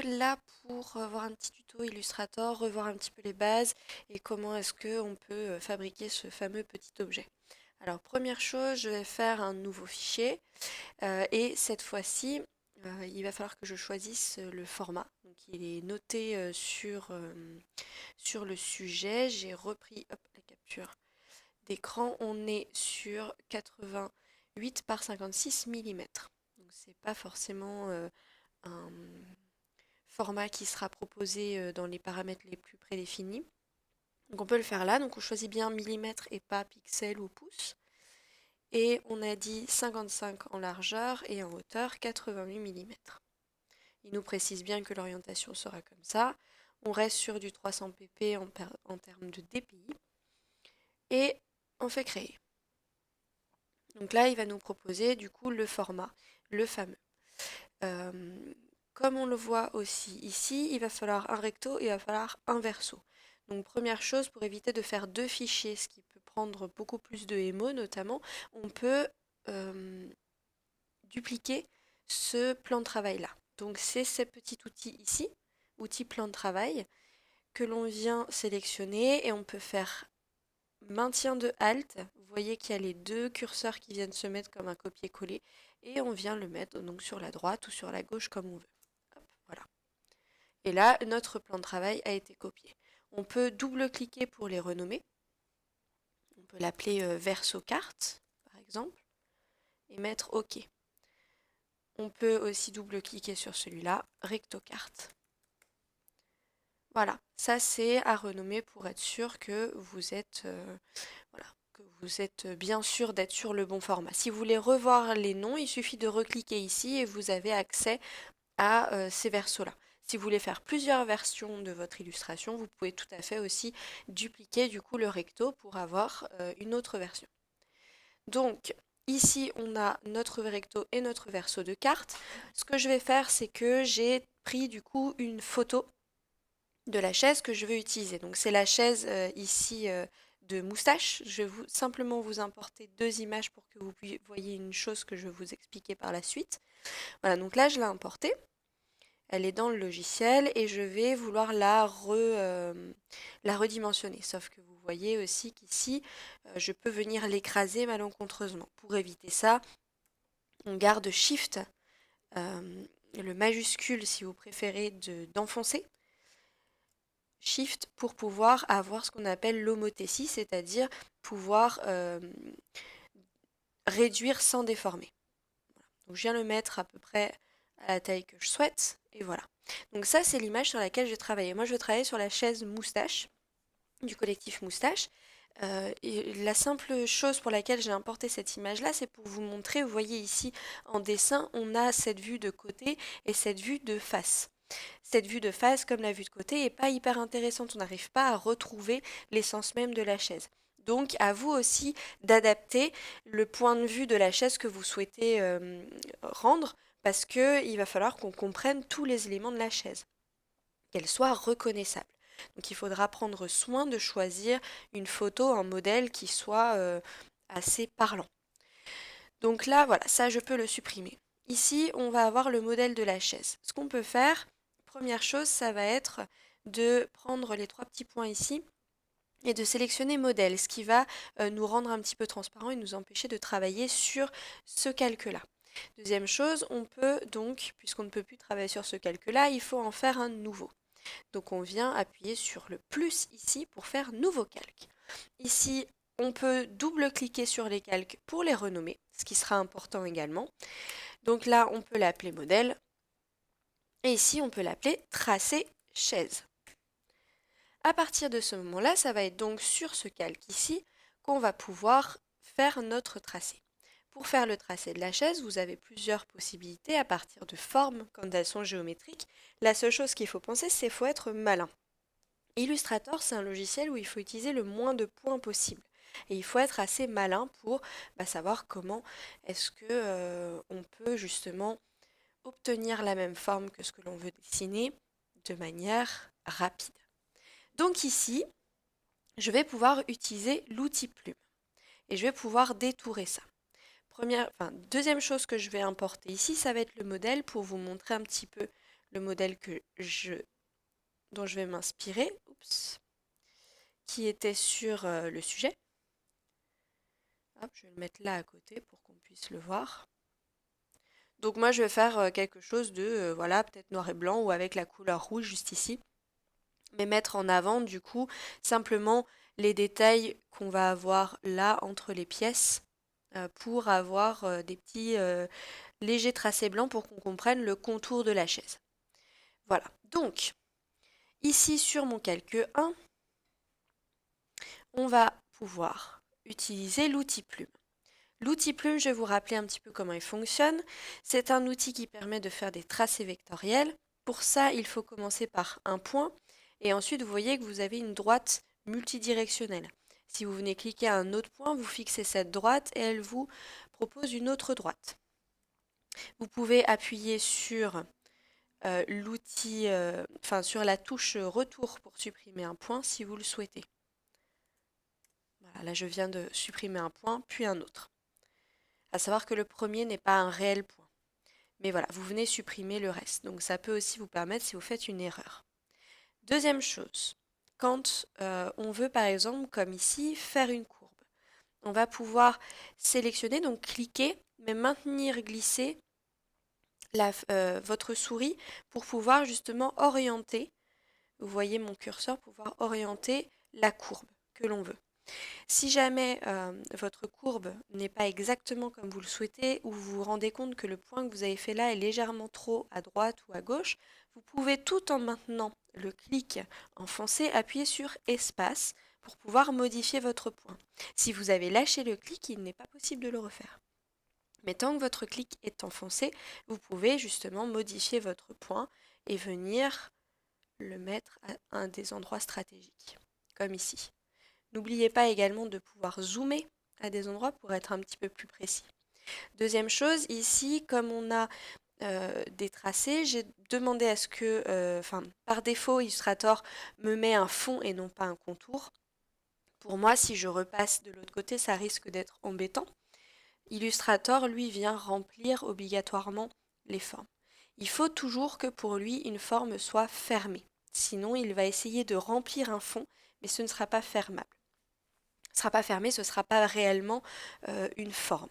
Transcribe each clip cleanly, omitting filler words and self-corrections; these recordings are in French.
là pour voir un petit tuto Illustrator, revoir un petit peu les bases et comment est-ce qu'on peut fabriquer ce fameux petit objet. Alors première chose, je vais faire un nouveau fichier et cette fois-ci, il va falloir que je choisisse le format. Donc il est noté sur le sujet. J'ai repris hop, la capture d'écran. On est sur 88 par 56 mm. Donc c'est pas forcément un format qui sera proposé dans les paramètres les plus prédéfinis. Donc on peut le faire là, donc on choisit bien millimètres et pas pixels ou pouces. Et on a dit 55 en largeur et en hauteur 88 mm. Il nous précise bien que l'orientation sera comme ça. On reste sur du 300 pp en termes de dpi. Et on fait créer. Donc là, il va nous proposer du coup le format, le fameux. Comme on le voit aussi ici, il va falloir un recto et il va falloir un verso. Donc première chose, pour éviter de faire deux fichiers, ce qui peut prendre beaucoup plus de MO notamment, on peut dupliquer ce plan de travail là. Donc c'est ce petit outil ici, outil plan de travail, que l'on vient sélectionner et on peut faire maintien de Alt. Vous voyez qu'il y a les deux curseurs qui viennent se mettre comme un copier-coller et on vient le mettre donc sur la droite ou sur la gauche comme on veut. Hop, voilà. Et là, notre plan de travail a été copié. On peut double-cliquer pour les renommer. On peut l'appeler verso carte, par exemple, et mettre OK. On peut aussi double-cliquer sur celui-là, recto carte. Voilà, ça c'est à renommer pour être sûr que vous êtes, voilà, que vous êtes bien sûr d'être sur le bon format. Si vous voulez revoir les noms, il suffit de recliquer ici et vous avez accès à ces versos-là. Si vous voulez faire plusieurs versions de votre illustration, vous pouvez tout à fait aussi dupliquer du coup le recto pour avoir une autre version. Donc ici on a notre recto et notre verso de carte. Ce que je vais faire, c'est que j'ai pris du coup une photo de la chaise que je veux utiliser. Donc c'est la chaise ici de moustache. Je vais simplement vous importer deux images pour que vous voyez une chose que je vais vous expliquer par la suite. Voilà, donc là je l'ai importée. Elle est dans le logiciel et je vais vouloir la redimensionner. Sauf que vous voyez aussi qu'ici, je peux venir l'écraser malencontreusement. Pour éviter ça, on garde Shift, le majuscule si vous préférez, d'enfoncer. Shift pour pouvoir avoir ce qu'on appelle l'homothétie, c'est-à-dire pouvoir réduire sans déformer. Voilà. Donc je viens le mettre à peu près à la taille que je souhaite, et voilà. Donc ça, c'est l'image sur laquelle j'ai travaillé. Moi, je vais travailler sur la chaise moustache, du collectif Moustache. Et la simple chose pour laquelle j'ai importé cette image-là, c'est pour vous montrer, vous voyez ici en dessin, on a cette vue de côté et cette vue de face. Cette vue de face, comme la vue de côté, n'est pas hyper intéressante. On n'arrive pas à retrouver l'essence même de la chaise. Donc, à vous aussi d'adapter le point de vue de la chaise que vous souhaitez rendre, parce qu'il va falloir qu'on comprenne tous les éléments de la chaise, qu'elle soit reconnaissable. Donc, il faudra prendre soin de choisir une photo, un modèle qui soit assez parlant. Donc là, voilà, ça, je peux le supprimer. Ici, on va avoir le modèle de la chaise. Ce qu'on peut faire, première chose, ça va être de prendre les trois petits points ici et de sélectionner modèle, ce qui va nous rendre un petit peu transparent et nous empêcher de travailler sur ce calque-là. Deuxième chose, on peut donc, puisqu'on ne peut plus travailler sur ce calque-là, il faut en faire un nouveau. Donc on vient appuyer sur le plus ici pour faire nouveau calque. Ici, on peut double-cliquer sur les calques pour les renommer, ce qui sera important également. Donc là, on peut l'appeler modèle. Et ici, on peut l'appeler tracé chaise. À partir de ce moment-là, ça va être donc sur ce calque ici qu'on va pouvoir faire notre tracé. Pour faire le tracé de la chaise, vous avez plusieurs possibilités à partir de formes quand elles sont géométriques. La seule chose qu'il faut penser, c'est qu'il faut être malin. Illustrator, c'est un logiciel où il faut utiliser le moins de points possible. Et il faut être assez malin pour savoir comment est-ce que on peut justement obtenir la même forme que ce que l'on veut dessiner de manière rapide. Donc ici, je vais pouvoir utiliser l'outil plume et je vais pouvoir détourer ça. Deuxième chose que je vais importer ici, ça va être le modèle pour vous montrer un petit peu le modèle dont je vais m'inspirer, qui était sur le sujet. Hop, je vais le mettre là à côté pour qu'on puisse le voir. Donc moi, je vais faire quelque chose de, voilà, peut-être noir et blanc ou avec la couleur rouge juste ici. Mais mettre en avant, du coup, simplement les détails qu'on va avoir là entre les pièces pour avoir des petits légers tracés blancs pour qu'on comprenne le contour de la chaise. Voilà. Donc, ici sur mon calque 1, on va pouvoir utiliser l'outil plume. L'outil plume, je vais vous rappeler un petit peu comment il fonctionne. C'est un outil qui permet de faire des tracés vectoriels. Pour ça, il faut commencer par un point et ensuite vous voyez que vous avez une droite multidirectionnelle. Si vous venez cliquer à un autre point, vous fixez cette droite et elle vous propose une autre droite. Vous pouvez appuyer sur l'outil, sur la touche retour pour supprimer un point si vous le souhaitez. Voilà, là je viens de supprimer un point puis un autre. À savoir que le premier n'est pas un réel point. Mais voilà, vous venez supprimer le reste. Donc ça peut aussi vous permettre si vous faites une erreur. Deuxième chose, quand on veut par exemple, comme ici, faire une courbe, on va pouvoir sélectionner, donc cliquer, mais maintenir glissé votre souris pour pouvoir justement orienter, vous voyez mon curseur, pouvoir orienter la courbe que l'on veut. Si jamais votre courbe n'est pas exactement comme vous le souhaitez ou vous vous rendez compte que le point que vous avez fait là est légèrement trop à droite ou à gauche, vous pouvez tout en maintenant le clic enfoncé appuyer sur espace pour pouvoir modifier votre point. Si vous avez lâché le clic, il n'est pas possible de le refaire. Mais tant que votre clic est enfoncé, vous pouvez justement modifier votre point et venir le mettre à un des endroits stratégiques, comme ici. N'oubliez pas également de pouvoir zoomer à des endroits pour être un petit peu plus précis. Deuxième chose, ici, comme on a des tracés, j'ai demandé à ce que, par défaut, Illustrator me met un fond et non pas un contour. Pour moi, si je repasse de l'autre côté, ça risque d'être embêtant. Illustrator, lui, vient remplir obligatoirement les formes. Il faut toujours que pour lui, une forme soit fermée. Sinon, il va essayer de remplir un fond, mais ce ne sera pas fermable. Ce ne sera pas fermé, ce ne sera pas réellement une forme.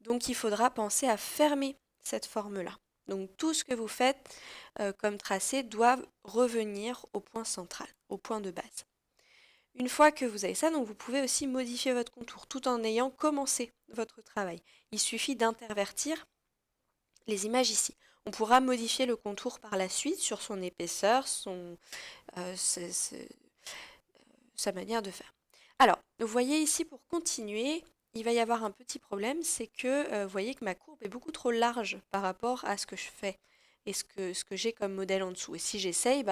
Donc il faudra penser à fermer cette forme-là. Donc tout ce que vous faites comme tracé doit revenir au point central, au point de base. Une fois que vous avez ça, donc vous pouvez aussi modifier votre contour tout en ayant commencé votre travail. Il suffit d'intervertir les images ici. On pourra modifier le contour par la suite sur son épaisseur, sa manière de faire. Alors, vous voyez ici, pour continuer, il va y avoir un petit problème, c'est que vous voyez que ma courbe est beaucoup trop large par rapport à ce que je fais et ce que j'ai comme modèle en dessous. Et si j'essaye,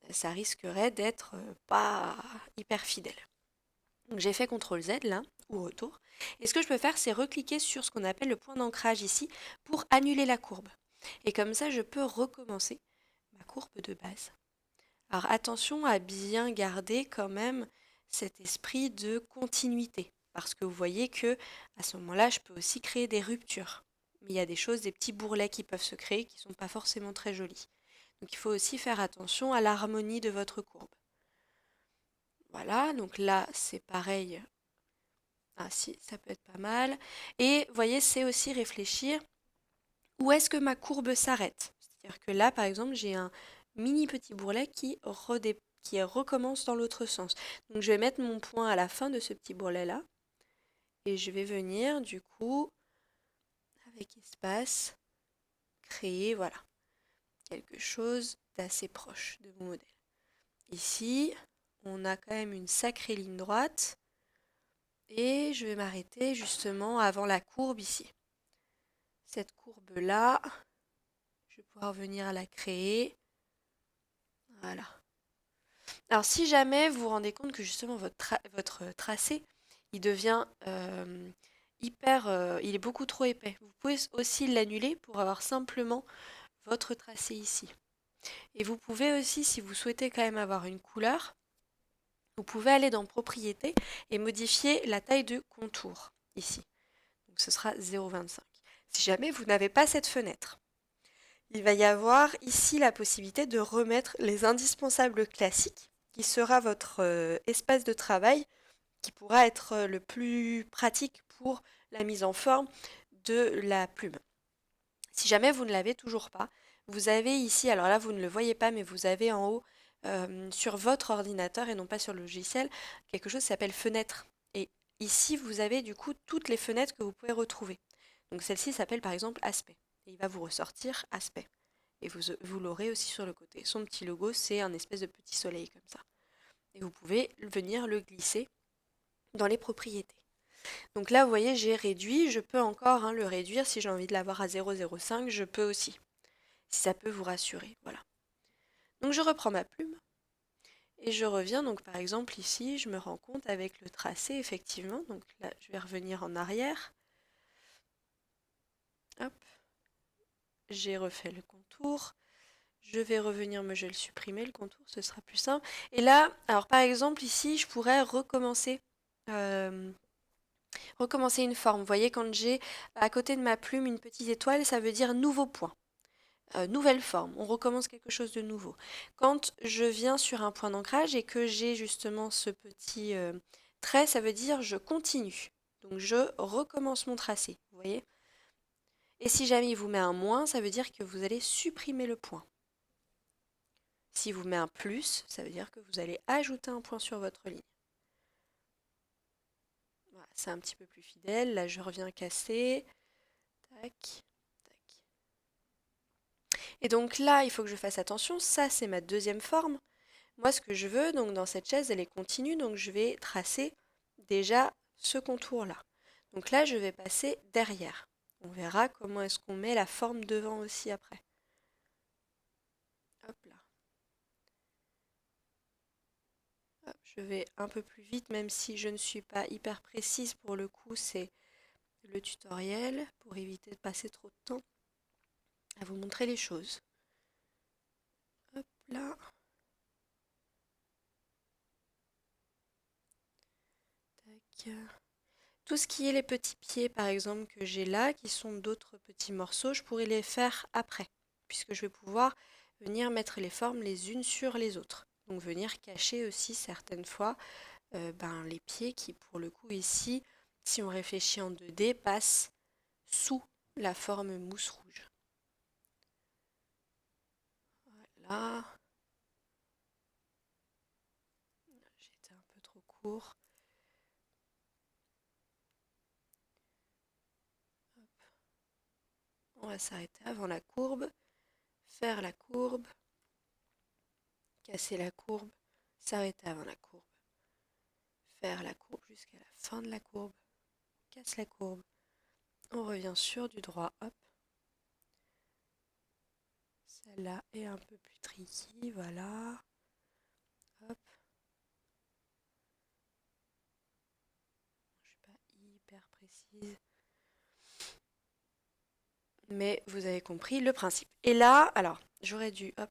ça risquerait d'être pas hyper fidèle. Donc j'ai fait CTRL Z là, ou retour. Et ce que je peux faire, c'est recliquer sur ce qu'on appelle le point d'ancrage ici pour annuler la courbe. Et comme ça, je peux recommencer ma courbe de base. Alors attention à bien garder quand même cet esprit de continuité. Parce que vous voyez que à ce moment-là, je peux aussi créer des ruptures. Mais il y a des choses, des petits bourrelets qui peuvent se créer qui ne sont pas forcément très jolis. Donc il faut aussi faire attention à l'harmonie de votre courbe. Voilà, donc là c'est pareil. Ah si, ça peut être pas mal. Et vous voyez, c'est aussi réfléchir où est-ce que ma courbe s'arrête. C'est-à-dire que là, par exemple, j'ai un mini petit bourrelet qui recommence dans l'autre sens. Donc je vais mettre mon point à la fin de ce petit bourrelet-là. Et je vais venir, du coup, avec espace, créer, voilà, quelque chose d'assez proche de mon modèle. Ici, on a quand même une sacrée ligne droite. Et je vais m'arrêter justement avant la courbe ici. Cette courbe-là, je vais pouvoir venir la créer. Voilà. Alors si jamais vous vous rendez compte que justement votre tracé, il devient il est beaucoup trop épais. Vous pouvez aussi l'annuler pour avoir simplement votre tracé ici. Et vous pouvez aussi, si vous souhaitez quand même avoir une couleur, vous pouvez aller dans Propriétés et modifier la taille de contour ici. Donc ce sera 0,25. Si jamais vous n'avez pas cette fenêtre. il va y avoir ici la possibilité de remettre les indispensables classiques, qui sera votre espace de travail, qui pourra être le plus pratique pour la mise en forme de la plume. Si jamais vous ne l'avez toujours pas, vous avez ici, alors là vous ne le voyez pas, mais vous avez en haut sur votre ordinateur et non pas sur le logiciel, quelque chose qui s'appelle fenêtre. Et ici vous avez du coup toutes les fenêtres que vous pouvez retrouver. Donc celle-ci s'appelle par exemple aspect. Et il va vous ressortir aspect. Et vous l'aurez aussi sur le côté. Son petit logo, c'est un espèce de petit soleil comme ça. Et vous pouvez venir le glisser dans les propriétés. Donc là, vous voyez, j'ai réduit. Je peux encore le réduire. Si j'ai envie de l'avoir à 0,05, je peux aussi. Si ça peut vous rassurer. Voilà. Donc je reprends ma plume. Et je reviens. Donc par exemple, ici, je me rends compte avec le tracé, effectivement. Donc là, je vais revenir en arrière. Hop. J'ai refait le contour. Je vais revenir, mais je vais le supprimer, le contour, ce sera plus simple. Et là, alors par exemple, ici, je pourrais euh, recommencer une forme. Vous voyez, quand j'ai à côté de ma plume une petite étoile, ça veut dire nouveau point, nouvelle forme. On recommence quelque chose de nouveau. Quand je viens sur un point d'ancrage et que j'ai justement ce petit trait, ça veut dire je continue. Donc je recommence mon tracé, vous voyez. Et si jamais il vous met un moins, ça veut dire que vous allez supprimer le point. Si vous met un plus, ça veut dire que vous allez ajouter un point sur votre ligne. Voilà, c'est un petit peu plus fidèle. Là, je reviens casser. Tac, tac. Et donc là, il faut que je fasse attention. Ça, c'est ma deuxième forme. Moi, ce que je veux, donc dans cette chaise, elle est continue. Donc, je vais tracer déjà ce contour-là. Donc là, je vais passer derrière. On verra comment est-ce qu'on met la forme devant aussi après. Hop là. Hop, je vais un peu plus vite, même si je ne suis pas hyper précise pour le coup. C'est le tutoriel pour éviter de passer trop de temps à vous montrer les choses. Hop là. Tac. Tout ce qui est les petits pieds, par exemple, que j'ai là, qui sont d'autres petits morceaux, je pourrais les faire après, puisque je vais pouvoir venir mettre les formes les unes sur les autres. Donc venir cacher aussi certaines fois les pieds qui, pour le coup, ici, si on réfléchit en 2D, passent sous la forme mousse rouge. Voilà. J'étais un peu trop court. On va s'arrêter avant la courbe, faire la courbe, casser la courbe, s'arrêter avant la courbe, faire la courbe jusqu'à la fin de la courbe, casse la courbe, on revient sur du droit, hop. Celle-là est un peu plus tricky, voilà. Hop. Je suis pas hyper précise. Mais vous avez compris le principe. Et là, alors, j'aurais dû, hop,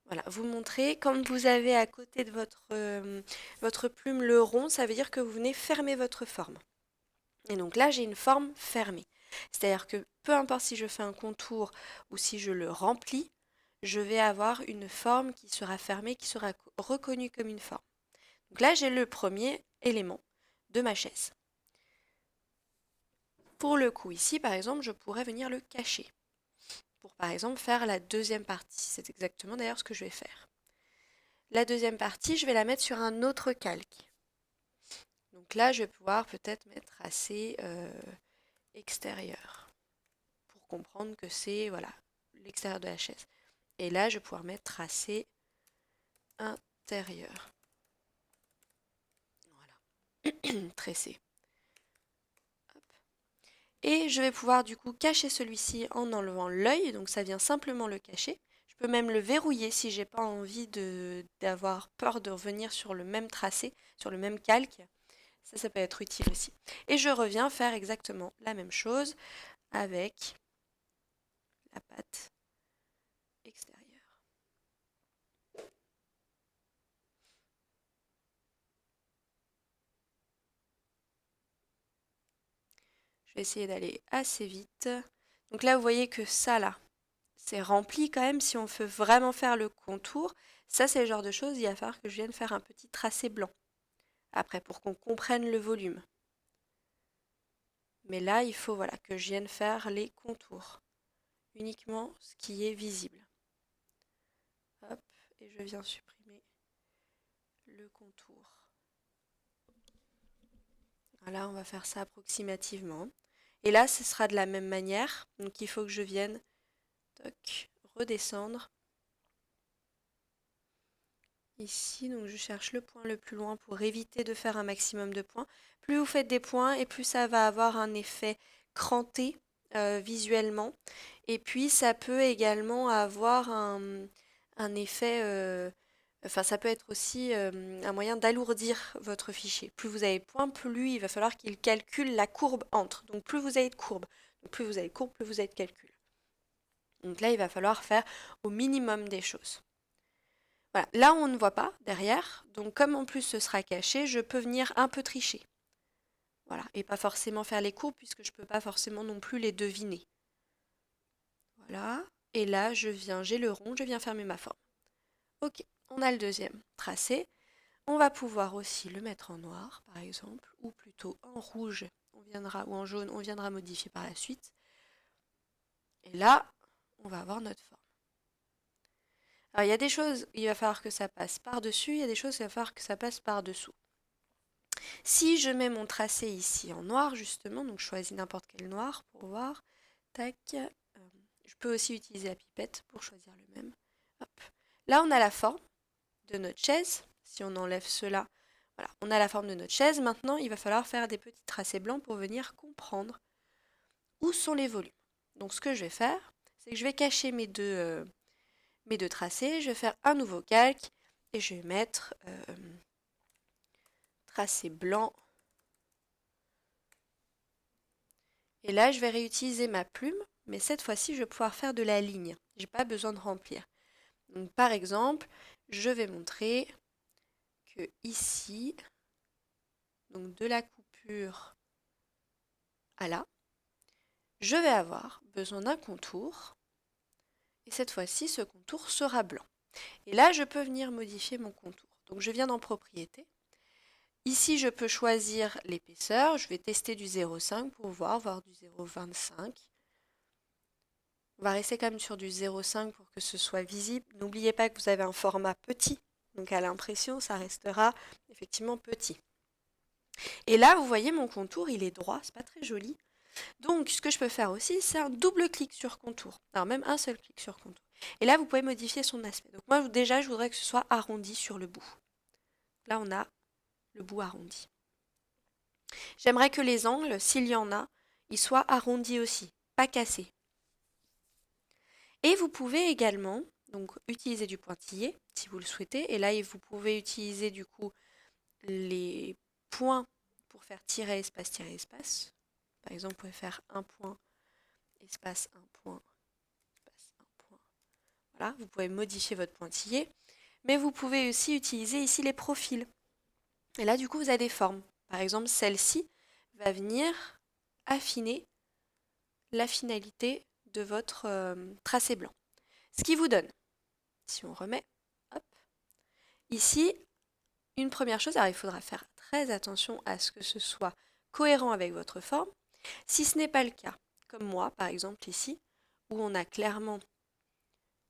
voilà, vous montrer. Quand vous avez à côté de votre plume le rond, ça veut dire que vous venez fermer votre forme. Et donc là, j'ai une forme fermée. C'est-à-dire que peu importe si je fais un contour ou si je le remplis, je vais avoir une forme qui sera fermée, qui sera reconnue comme une forme. Donc là, j'ai le premier élément de ma chaise. Pour le coup, ici, par exemple, je pourrais venir le cacher. Pour, par exemple, faire la deuxième partie. C'est exactement d'ailleurs ce que je vais faire. La deuxième partie, je vais la mettre sur un autre calque. Donc là, je vais pouvoir peut-être mettre assez extérieur pour comprendre que c'est voilà l'extérieur de la chaise. Et là, je vais pouvoir mettre tracé intérieur. Voilà. Tracé. Et je vais pouvoir du coup cacher celui-ci en enlevant l'œil. Donc ça vient simplement le cacher. Je peux même le verrouiller si j'ai pas envie d'avoir peur de revenir sur le même tracé, sur le même calque. Ça peut être utile aussi. Et je reviens faire exactement la même chose avec la patte extérieure. Je vais essayer d'aller assez vite. Donc là, vous voyez que ça, là, c'est rempli quand même si on veut vraiment faire le contour. Ça, c'est le genre de choses, il va falloir que je vienne faire un petit tracé blanc. Après, pour qu'on comprenne le volume. Mais là, il faut voilà, que je vienne faire les contours. Uniquement ce qui est visible. Hop, et je viens supprimer le contour. Voilà, on va faire ça approximativement. Et là, ce sera de la même manière. Donc, il faut que je vienne toc, redescendre. Ici, donc je cherche le point le plus loin pour éviter de faire un maximum de points. Plus vous faites des points et plus ça va avoir un effet cranté visuellement. Et puis ça peut également avoir un effet, enfin ça peut être aussi un moyen d'alourdir votre fichier. Plus vous avez de points, plus il va falloir qu'il calcule la courbe entre. Donc plus vous avez de courbes, donc plus vous avez de courbes, plus vous avez de calculs. Donc là, il va falloir faire au minimum des choses. Voilà. Là, on ne voit pas derrière, donc comme en plus ce sera caché, je peux venir un peu tricher. Voilà, et pas forcément faire les courbes puisque je ne peux pas forcément non plus les deviner. Voilà, et là, j'ai le rond, je viens fermer ma forme. Ok, on a le deuxième tracé. On va pouvoir aussi le mettre en noir, par exemple, ou plutôt en rouge, ou en jaune, on viendra modifier par la suite. Et là, on va avoir notre forme. Alors, il y a des choses, il va falloir que ça passe par-dessus, il y a des choses, il va falloir que ça passe par-dessous. Si je mets mon tracé ici en noir, justement, donc je choisis n'importe quel noir pour voir, tac, je peux aussi utiliser la pipette pour choisir le même. Hop. Là, on a la forme de notre chaise. Si on enlève cela, voilà, on a la forme de notre chaise. Maintenant, il va falloir faire des petits tracés blancs pour venir comprendre où sont les volumes. Donc, ce que je vais faire, c'est que je vais cacher mes deux tracés. Je vais faire un nouveau calque et je vais mettre tracé blanc. Et là, je vais réutiliser ma plume, mais cette fois-ci, je vais pouvoir faire de la ligne. Je n'ai pas besoin de remplir. Donc, par exemple, je vais montrer que ici, donc de la coupure à là, je vais avoir besoin d'un contour. Et cette fois-ci, ce contour sera blanc. Et là, je peux venir modifier mon contour. Donc, je viens dans Propriétés. Ici, je peux choisir l'épaisseur. Je vais tester du 0,5 pour voir du 0,25. On va rester quand même sur du 0,5 pour que ce soit visible. N'oubliez pas que vous avez un format petit. Donc à l'impression, ça restera effectivement petit. Et là, vous voyez, mon contour, il est droit. C'est pas très joli. Donc, ce que je peux faire aussi, c'est un double clic sur contour. Alors, même un seul clic sur contour. Et là, vous pouvez modifier son aspect. Donc, moi, déjà, je voudrais que ce soit arrondi sur le bout. Là, on a le bout arrondi. J'aimerais que les angles, s'il y en a, ils soient arrondis aussi, pas cassés. Et vous pouvez également donc, utiliser du pointillé, si vous le souhaitez. Et là, vous pouvez utiliser du coup les points pour faire tirer, espace. Par exemple, vous pouvez faire un point, espace, un point, espace, un point. Voilà, vous pouvez modifier votre pointillé. Mais vous pouvez aussi utiliser ici les profils. Et là, du coup, vous avez des formes. Par exemple, celle-ci va venir affiner la finalité de votre tracé blanc. Ce qui vous donne, si on remet, hop, ici, une première chose, alors il faudra faire très attention à ce que ce soit cohérent avec votre forme. Si ce n'est pas le cas, comme moi, par exemple ici, où on a clairement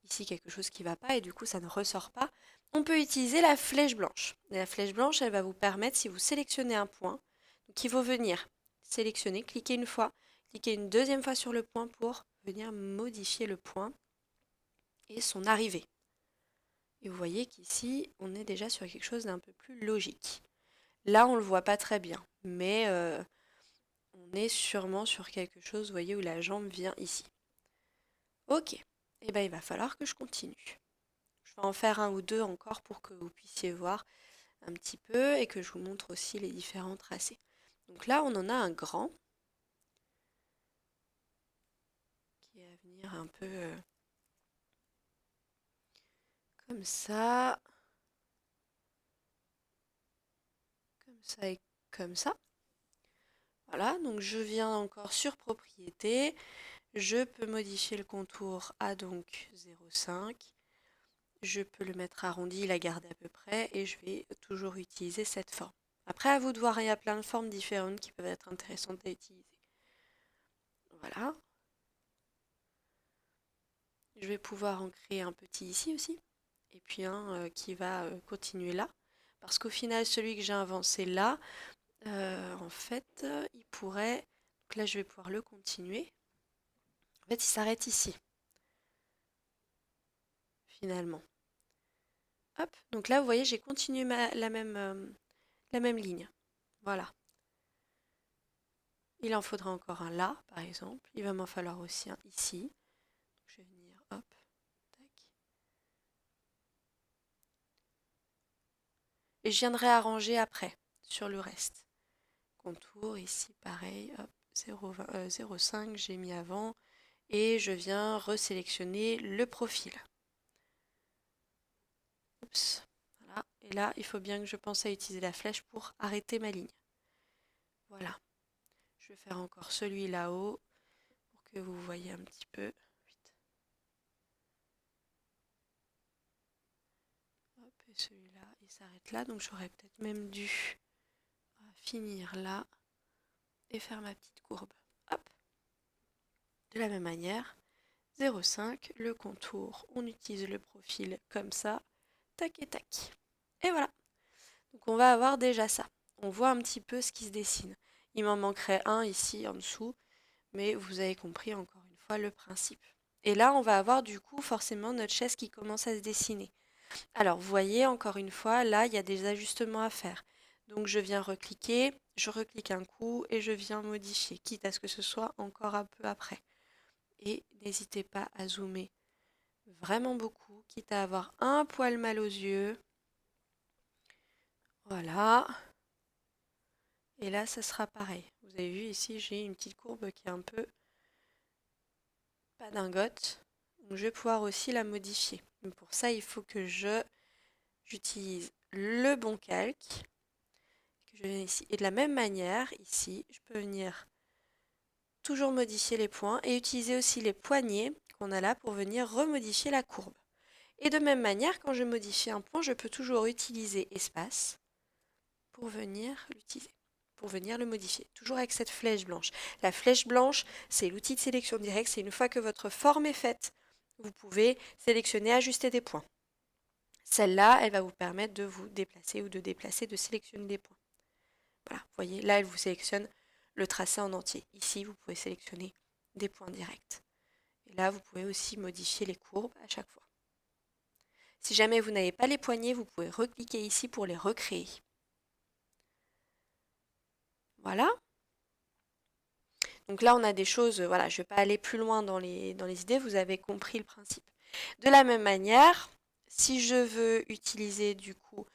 ici quelque chose qui ne va pas et du coup ça ne ressort pas, on peut utiliser la flèche blanche. Et la flèche blanche, elle va vous permettre, si vous sélectionnez un point, donc il faut venir sélectionner, cliquer une fois, cliquer une deuxième fois sur le point pour venir modifier le point et son arrivée. Et vous voyez qu'ici, on est déjà sur quelque chose d'un peu plus logique. Là, on ne le voit pas très bien, mais on est sûrement sur quelque chose, vous voyez, où la jambe vient ici. Ok, et bien il va falloir que je continue. Je vais en faire un ou deux encore pour que vous puissiez voir un petit peu et que je vous montre aussi les différents tracés. Donc là, on en a un grand qui va venir un peu comme ça et comme ça. Voilà, donc je viens encore sur propriété, Je peux modifier le contour à donc 0,5. Je peux le mettre arrondi, la garder à peu près, et je vais toujours utiliser cette forme. Après, à vous de voir, il y a plein de formes différentes qui peuvent être intéressantes à utiliser. Voilà. Je vais pouvoir en créer un petit ici aussi, et puis un qui va continuer là. Parce qu'au final, celui que j'ai avancé là, en fait, il pourrait... Donc là, je vais pouvoir le continuer. En fait, il s'arrête ici, finalement. Hop, donc là, vous voyez, j'ai continué la même ligne. Voilà. Il en faudra encore un là, par exemple. Il va m'en falloir aussi un ici. Donc, je vais venir, hop, tac. Et je viendrai arranger après, sur le reste. Contour, ici, pareil, hop, 0,5, j'ai mis avant. Et je viens resélectionner le profil. Oups, voilà. Et là, il faut bien que je pense à utiliser la flèche pour arrêter ma ligne. Voilà. Je vais faire encore celui là-haut pour que vous voyez un petit peu. Hop, et celui-là, il s'arrête là. Donc j'aurais peut-être même dû finir là et faire ma petite courbe. Hop. De la même manière, 0,5, le contour, on utilise le profil comme ça. Tac et tac. Et voilà. Donc on va avoir déjà ça. On voit un petit peu ce qui se dessine. Il m'en manquerait un ici en dessous, mais vous avez compris encore une fois le principe. Et là, on va avoir du coup forcément notre chaise qui commence à se dessiner. Alors, vous voyez, encore une fois, là, il y a des ajustements à faire. Donc, je viens recliquer, je reclique un coup et je viens modifier, quitte à ce que ce soit encore un peu après. Et n'hésitez pas à zoomer vraiment beaucoup, quitte à avoir un poil mal aux yeux. Voilà. Et là, ça sera pareil. Vous avez vu ici, j'ai une petite courbe qui est un peu pas dingote. Donc, je vais pouvoir aussi la modifier. Donc, pour ça, il faut que j'utilise le bon calque. Que je viens ici. Et de la même manière, ici, je peux venir toujours modifier les points et utiliser aussi les poignées qu'on a là pour venir remodifier la courbe. Et de même manière, quand je modifie un point, je peux toujours utiliser espace pour venir l'utiliser, pour venir le modifier. Toujours avec cette flèche blanche. La flèche blanche, c'est l'outil de sélection directe. C'est une fois que votre forme est faite, vous pouvez sélectionner, ajuster des points. Celle-là, elle va vous permettre de vous déplacer ou de déplacer, de sélectionner des points. Voilà, vous voyez, là, elle vous sélectionne le tracé en entier. Ici, vous pouvez sélectionner des points directs. Et là, vous pouvez aussi modifier les courbes à chaque fois. Si jamais vous n'avez pas les poignées, vous pouvez recliquer ici pour les recréer. Voilà. Donc là, on a des choses, voilà, je ne vais pas aller plus loin dans les idées, vous avez compris le principe. De la même manière, si je veux utiliser du coup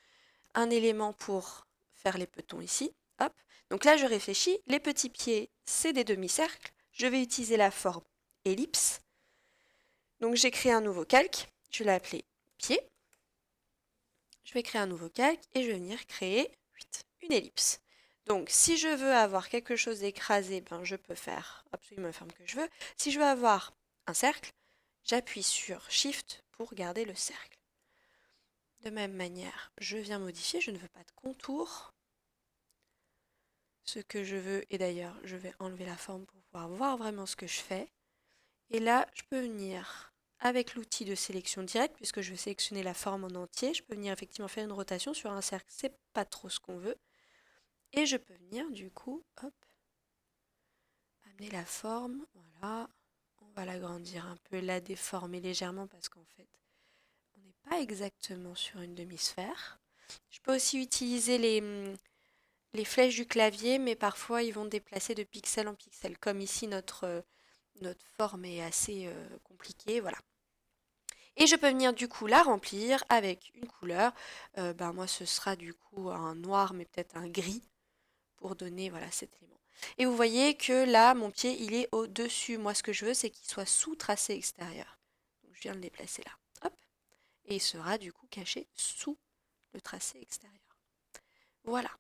un élément pour faire les petons ici, hop, donc là je réfléchis, les petits pieds c'est des demi-cercles, je vais utiliser la forme ellipse, donc j'ai créé un nouveau calque, je l'ai appelé pied, je vais créer un nouveau calque et je vais venir créer une ellipse. Donc si je veux avoir quelque chose d'écrasé, ben, je peux faire absolument la forme que je veux. Si je veux avoir un cercle, j'appuie sur Shift pour garder le cercle. De même manière, je viens modifier, je ne veux pas de contour. Ce que je veux, et d'ailleurs je vais enlever la forme pour pouvoir voir vraiment ce que je fais. Et là, je peux venir avec l'outil de sélection directe, puisque je veux sélectionner la forme en entier, je peux venir effectivement faire une rotation sur un cercle, c'est pas trop ce qu'on veut. Et je peux venir du coup, hop, amener la forme, voilà. On va l'agrandir un peu, la déformer légèrement parce qu'en fait, on n'est pas exactement sur une demi-sphère. Je peux aussi utiliser les flèches du clavier, mais parfois ils vont déplacer de pixel en pixel. Comme ici, notre forme est assez compliquée, voilà. Et je peux venir du coup la remplir avec une couleur. Ben, moi, ce sera du coup un noir, mais peut-être un gris pour donner voilà, cet élément. Et vous voyez que là, mon pied, il est au-dessus. Moi, ce que je veux, c'est qu'il soit sous tracé extérieur. Donc, je viens de le déplacer là. Hop. Et il sera du coup caché sous le tracé extérieur. Voilà.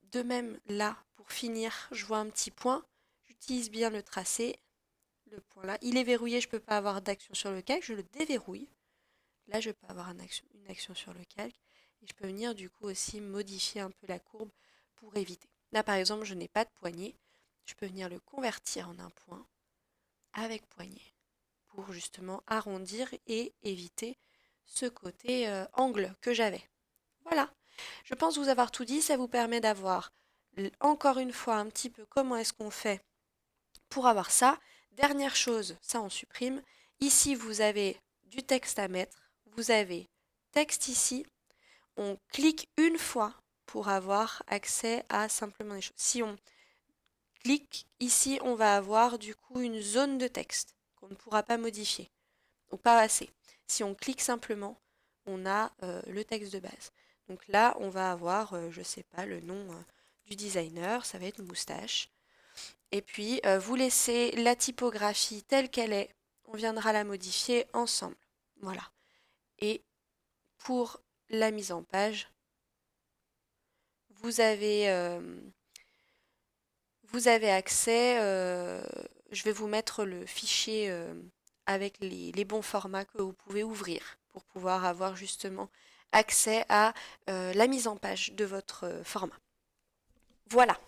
De même, là, pour finir, je vois un petit point. J'utilise bien le tracé. le point là. Il est verrouillé, je ne peux pas avoir d'action sur le calque, je le déverrouille. Là, je peux avoir une action sur le calque. Et je peux venir du coup aussi modifier un peu la courbe pour éviter. Là, par exemple, je n'ai pas de poignet. Je peux venir le convertir en un point avec poignet pour justement arrondir et éviter ce côté angle que j'avais. Voilà, je pense vous avoir tout dit. Ça vous permet d'avoir encore une fois un petit peu comment est-ce qu'on fait pour avoir ça. Dernière chose, ça on supprime. Ici, vous avez du texte à mettre. Vous avez texte ici. On clique une fois pour avoir accès à simplement des choses. Si on clique ici, on va avoir du coup une zone de texte qu'on ne pourra pas modifier, ou pas assez. Si on clique simplement, on a le texte de base. Donc là, on va avoir, je ne sais pas, le nom du designer, ça va être moustache. Et puis, vous laissez la typographie telle qu'elle est. On viendra la modifier ensemble. Voilà. Et pour la mise en page, vous avez, euh, vous avez accès. Je vais vous mettre le fichier avec les bons formats que vous pouvez ouvrir pour pouvoir avoir justement accès à la mise en page de votre format. Voilà.